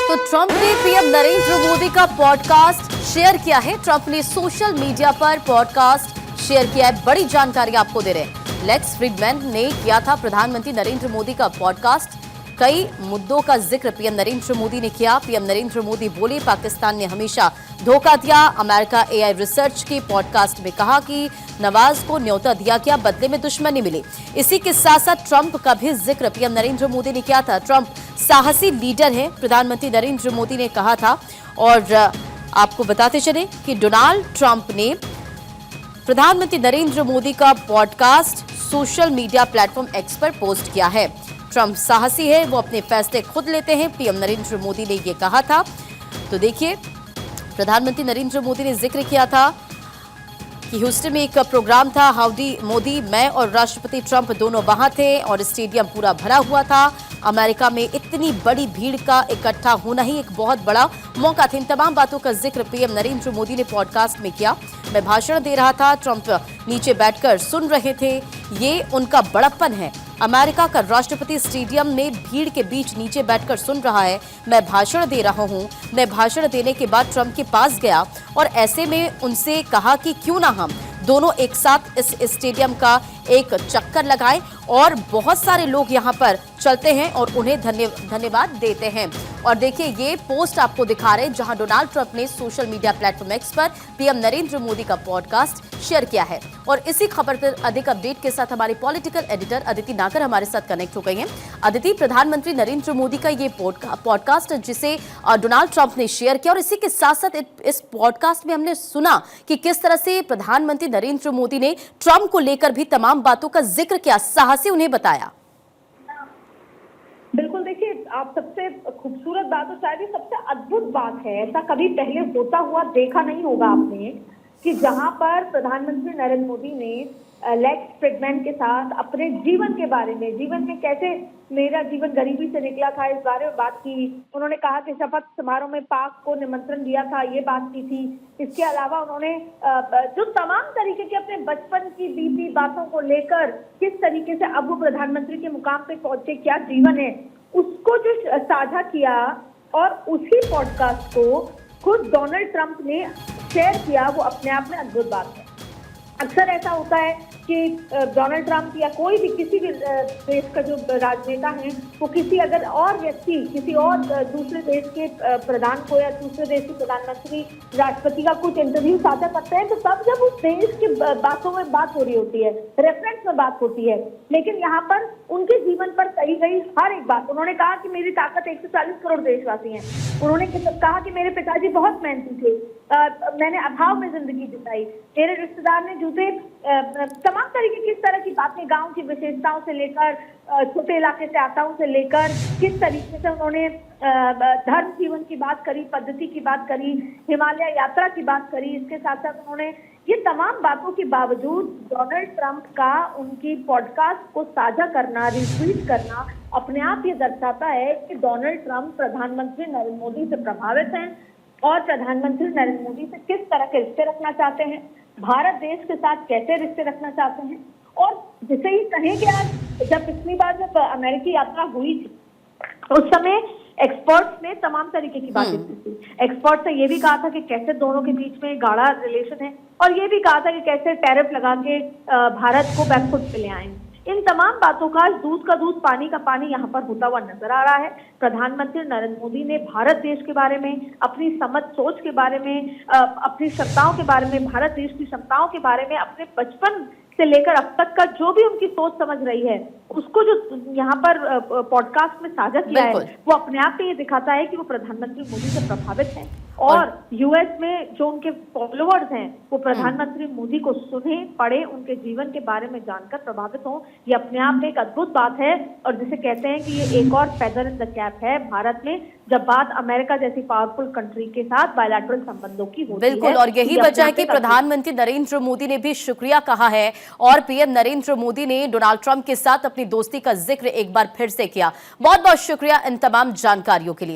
तो ट्रंप ने पीएम नरेंद्र मोदी का पॉडकास्ट शेयर किया है। ट्रंप ने सोशल मीडिया पर पॉडकास्ट शेयर किया है। बड़ी जानकारी आपको दे रहे हैं। लेक्स फ्रीडमैन ने किया था प्रधानमंत्री नरेंद्र मोदी का पॉडकास्ट। कई मुद्दों का जिक्र पीएम नरेंद्र मोदी ने किया। पीएम नरेंद्र मोदी बोले, पाकिस्तान ने हमेशा धोखा दिया। अमेरिका एआई रिसर्च के पॉडकास्ट में कहा कि नवाज को न्योता दिया गया, बदले में दुश्मनी मिली। इसी के साथ साथ ट्रंप का भी जिक्र पीएम नरेंद्र मोदी ने किया था। ट्रंप साहसी लीडर है, प्रधानमंत्री नरेंद्र मोदी ने कहा था। और आपको बताते चले कि डोनाल्ड ट्रंप ने प्रधानमंत्री नरेंद्र मोदी का podcast social media platform x पर पोस्ट किया है। ट्रंप साहसी है, वो अपने फैसले खुद लेते हैं, पीएम नरेंद्र मोदी ने ये कहा था। तो देखिए, प्रधानमंत्री नरेंद्र मोदी ने जिक्र किया था कि ह्यूस्टन में एक प्रोग्राम था, हाउडी मोदी। मैं और राष्ट्रपति ट्रंप दोनों वहां थे और स्टेडियम पूरा भरा हुआ था। अमेरिका में इतनी बड़ी भीड़ का इकट्ठा होना ही एक बहुत बड़ा मौका था। इन तमाम बातों का जिक्र पीएम नरेंद्र मोदी ने पॉडकास्ट में किया। मैं भाषण दे रहा था, ट्रंप नीचे बैठकर सुन रहे थे। ये उनका बड़प्पन है। अमेरिका का राष्ट्रपति स्टेडियम में भीड़ के बीच नीचे बैठकर सुन रहा है। मैं भाषण दे रहा हूं। मैं भाषण देने के बाद ट्रंप के पास गया और ऐसे में उनसे कहा कि क्यों ना हम दोनों एक साथ इस स्टेडियम का एक चक्कर लगाएं। और बहुत सारे लोग यहां पर चलते हैं और उन्हें धन्यवाद देते हैं। और देखिए, ये पोस्ट आपको दिखा रहे हैं जहां डोनाल्ड ट्रंप ने सोशल मीडिया प्लेटफॉर्म एक्स पर पीएम नरेंद्र मोदी का पॉडकास्ट शेयर किया है। और इसी खबर पर अधिक अपडेट के साथ हमारी पॉलिटिकल एडिटर अदिति नागर हमारे साथ कनेक्ट हो गई हैं। अदिति, प्रधानमंत्री नरेंद्र मोदी का ये पॉडकास्ट जिसे डोनाल्ड ट्रंप ने शेयर किया, और इसी के साथ साथ इस पॉडकास्ट में हमने सुना कि किस तरह से प्रधानमंत्री नरेंद्र मोदी ने ट्रंप को लेकर भी तमाम बातों का जिक्र किया, साहसी उन्हें बताया। बिल्कुल, देखिए, आप सबसे खूबसूरत बात और शायद सबसे अद्भुत बात है, ऐसा कभी पहले होता हुआ देखा नहीं होगा आपने, कि जहां पर प्रधानमंत्री नरेंद्र मोदी ने लेक्स फ्रीडमैन के साथ अपने जीवन के बारे में, जीवन में कैसे मेरा जीवन गरीबी से निकला था, इस बारे में बात की। उन्होंने कहा कि शपथ समारोह में पाक को निमंत्रण दिया था, ये बात की थी। इसके अलावा उन्होंने जो तमाम तरीके के अपने बचपन की बीती बातों को लेकर किस तरीके से अब वो प्रधानमंत्री के मुकाम पे पहुंचे, क्या जीवन है, उसको जो साझा किया। और उसी पॉडकास्ट को खुद डोनाल्ड ट्रंप ने शेयर किया, वो अपने आप में अद्भुत बात है। अक्सर ऐसा होता है कि डोनाल्ड ट्रंप या कोई भी किसी भी देश का जो राजनेता है, वो किसी अगर और व्यक्ति किसी और दूसरे देश के प्रधान को या दूसरे देश के प्रधानमंत्री राष्ट्रपति का कुछ इंटरव्यू साझा करते हैं, तो तब जब उस देश की बातों में बात हो रही होती है, रेफरेंस में बात होती है। लेकिन यहाँ पर उनके जीवन पर कही गई हर एक बात, उन्होंने कहा कि मेरी ताकत 140 करोड़ देशवासी हैं। उन्होंने कहा कि मेरे पिताजी बहुत मेहनती थे, मैंने अभाव में जिंदगी बिताई, मेरे रिश्तेदार ने जूते, तमाम तरीके की, किस तरह की बातें, गांव की विशेषताओं से लेकर छोटे इलाके से आताओं से लेकर किस तरीके से उन्होंने धर्म जीवन की बात करी, पद्धति की बात करी, हिमालय यात्रा की बात करी। इसके साथ साथ उन्होंने ये तमाम बातों के बावजूद डोनाल्ड ट्रंप का उनकी पॉडकास्ट को साझा करना, रिट्वीट करना, अपने आप ये दर्शाता है कि डोनाल्ड ट्रंप प्रधानमंत्री नरेंद्र मोदी से प्रभावित हैं और प्रधानमंत्री नरेंद्र मोदी से किस तरह के रिश्ते रखना चाहते हैं, भारत देश के साथ कैसे रिश्ते रखना चाहते हैं। और जिसे ही कहें कि आज जब पिछली बार जब अमेरिकी यात्रा हुई थी, उस समय एक्सपर्ट्स ने तमाम तरीके की बातें की थी। एक्सपर्ट्स ने ये भी कहा था कि कैसे दोनों के बीच में गाढ़ा रिलेशन है, और ये भी कहा था कि कैसे टैरिफ लगा के भारत को बैकफुट पे ले आएंगे। इन तमाम बातों का दूध का दूध पानी का पानी यहाँ पर होता हुआ नजर आ रहा है। प्रधानमंत्री नरेंद्र मोदी ने भारत देश के बारे में, अपनी समझ सोच के बारे में, अपनी क्षमताओं के बारे में, भारत देश की क्षमताओं के बारे में, अपने बचपन से लेकर अब तक का जो भी उनकी सोच समझ रही है, उसको जो यहाँ पर पॉडकास्ट में साझा किया है, वो अपने आप में ये दिखाता है कि वो प्रधानमंत्री मोदी से प्रभावित हैं। और यूएस में जो उनके फॉलोअर्स हैं, वो प्रधानमंत्री मोदी को सुने, पढ़े, उनके जीवन के बारे में जानकर प्रभावित हों, ये अपने आप में एक अद्भुत बात है। और जिसे कहते हैं कि ये एक और फेदर इन द कैप है भारत में, जब बात अमेरिका जैसी पावरफुल कंट्री के साथ बायलैटरल संबंधों की होती है। बिल्कुल, और यही वजह है कि प्रधानमंत्री नरेंद्र मोदी ने भी शुक्रिया कहा है और पीएम नरेंद्र मोदी ने डोनाल्ड ट्रंप के साथ अपनी दोस्ती का जिक्र एक बार फिर से किया। बहुत बहुत शुक्रिया इन तमाम जानकारियों के लिए।